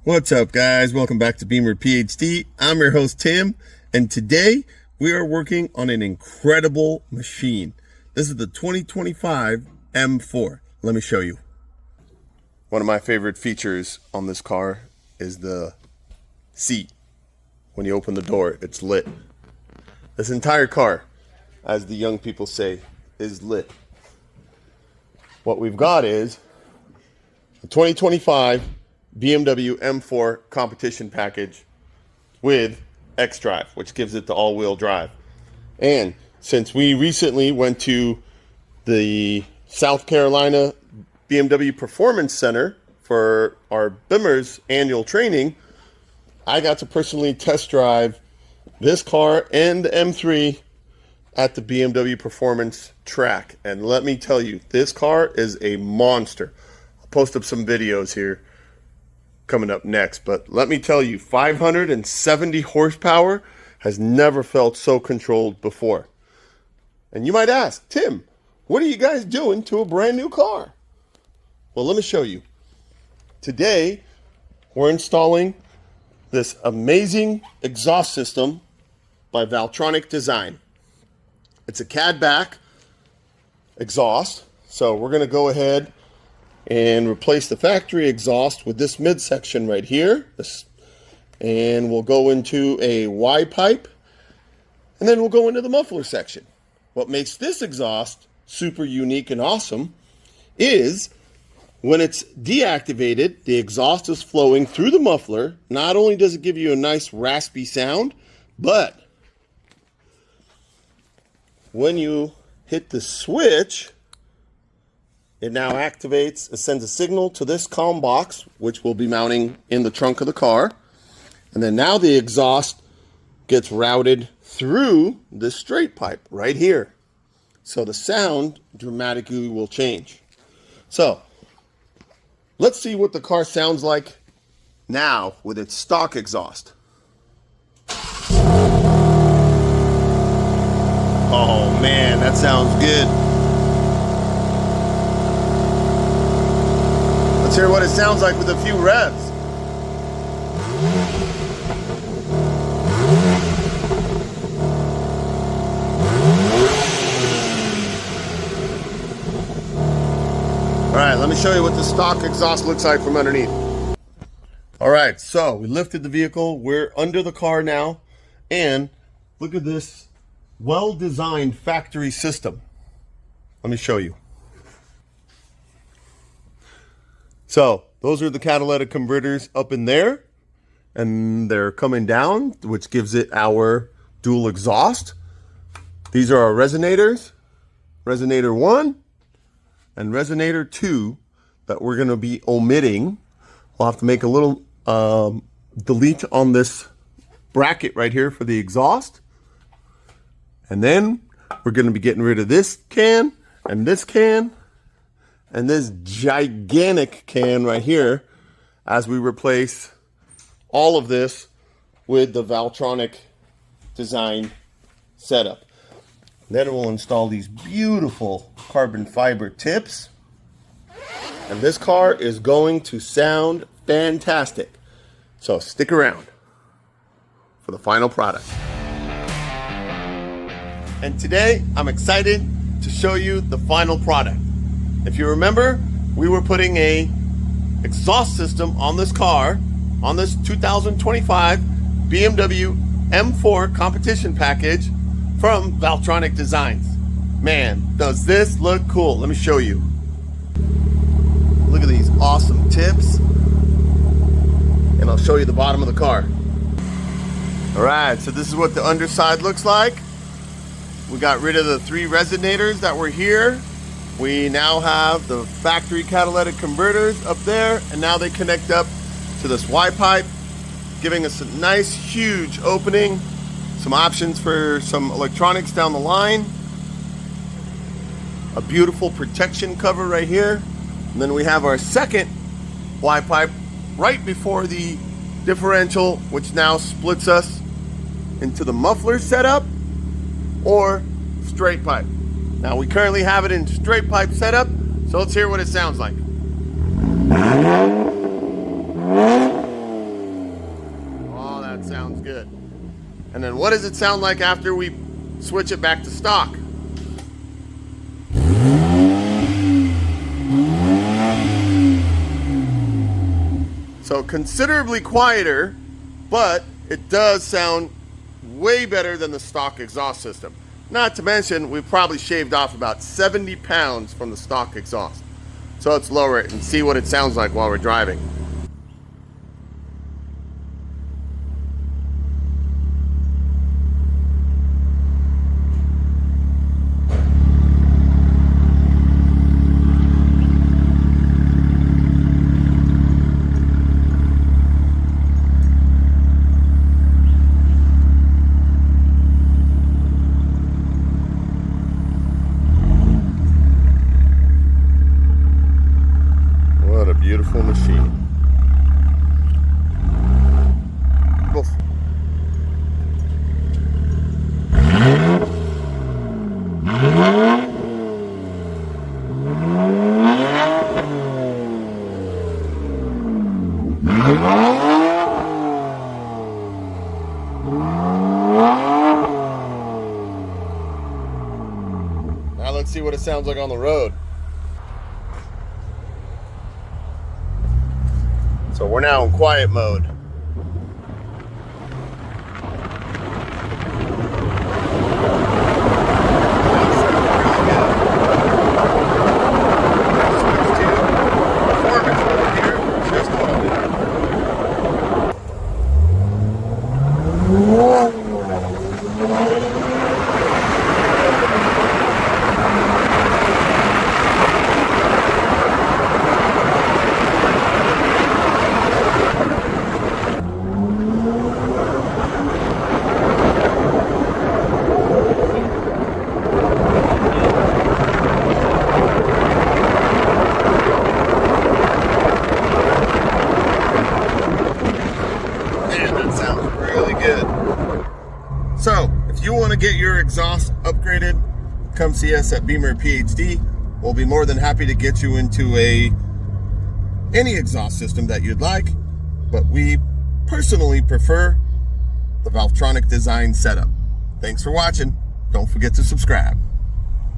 What's up, guys? Welcome back to Bimmer PhD. I'm your host, Tim, and today we are working on an incredible machine. This is the 2025 M4. Let me show you. One of my favorite features on this car is the seat. When you open the door, it's lit. This entire car, as the young people say, is lit. What we've got is the 2025 BMW M4 competition package with xDrive, which gives it the all-wheel drive. And since we recently went to the South Carolina BMW Performance Center for our Bimmer's annual training, I got to personally test drive this car and the M3 at the BMW Performance track. And let me tell you, this car is a monster. I'll post up some videos here coming up next, but let me tell you, 570 horsepower has never felt so controlled before. And you might ask, Tim, what are you guys doing to a brand new car? Well, let me show you. Today, we're installing this amazing exhaust system by Valvetronic Design. It's a CAD back exhaust, so we're going to go ahead and replace the factory exhaust with this midsection right here. And we'll go into a Y pipe, and then we'll go into the muffler section. What makes this exhaust super unique and awesome is when it's deactivated, the exhaust is flowing through the muffler. Not only does it give you a nice raspy sound, but when you hit the switch, it now activates, it sends a signal to this comm box, which we'll be mounting in the trunk of the car. And then now the exhaust gets routed through this straight pipe right here. So the sound dramatically will change. So let's see what the car sounds like now with its stock exhaust. Oh man, that sounds good. Let's hear what it sounds like with a few revs. All right, let me show you what the stock exhaust looks like from underneath. All right, so we lifted the vehicle. We're under the car now. And look at this well-designed factory system. Let me show you. So those are the catalytic converters up in there, and they're coming down, which gives it our dual exhaust. These are our resonators, resonator 1 and resonator 2 that we're going to be omitting. We'll have to make a little delete on this bracket right here for the exhaust. And then we're going to be getting rid of this can and this can and this gigantic can right here as we replace all of this with the Valvetronic Design setup. Then we'll install these beautiful carbon fiber tips. And this car is going to sound fantastic. So stick around for the final product. And today I'm excited to show you the final product. If you remember, we were putting a exhaust system on this car, on this 2025 BMW M4 competition package from Valvetronic Designs. Man, does this look cool? Let me show you. Look at these awesome tips. And I'll show you the bottom of the car. All right, so this is what the underside looks like. We got rid of the 3 resonators that were here. We now have the factory catalytic converters up there, and now they connect up to this Y pipe, giving us a nice huge opening, some options for some electronics down the line, a beautiful protection cover right here, and then we have our second Y pipe right before the differential, which now splits us into the muffler setup or straight pipe. Now we currently have it in straight pipe setup, so let's hear what it sounds like. good. And then what does it sound like after we switch it back to stock? So considerably quieter, but it does sound way better than the stock exhaust system. Not to mention, we've probably shaved off about 70 pounds from the stock exhaust. So let's lower it and see what it sounds like while we're driving. What a beautiful machine. Now let's see what it sounds like on the road. So we're now in quiet mode. So, if you want to get your exhaust upgraded, come see us at Bimmer PhD. We'll be more than happy to get you into any exhaust system that you'd like, but we personally prefer the Valvetronic Design setup. Thanks for watching. Don't forget to subscribe.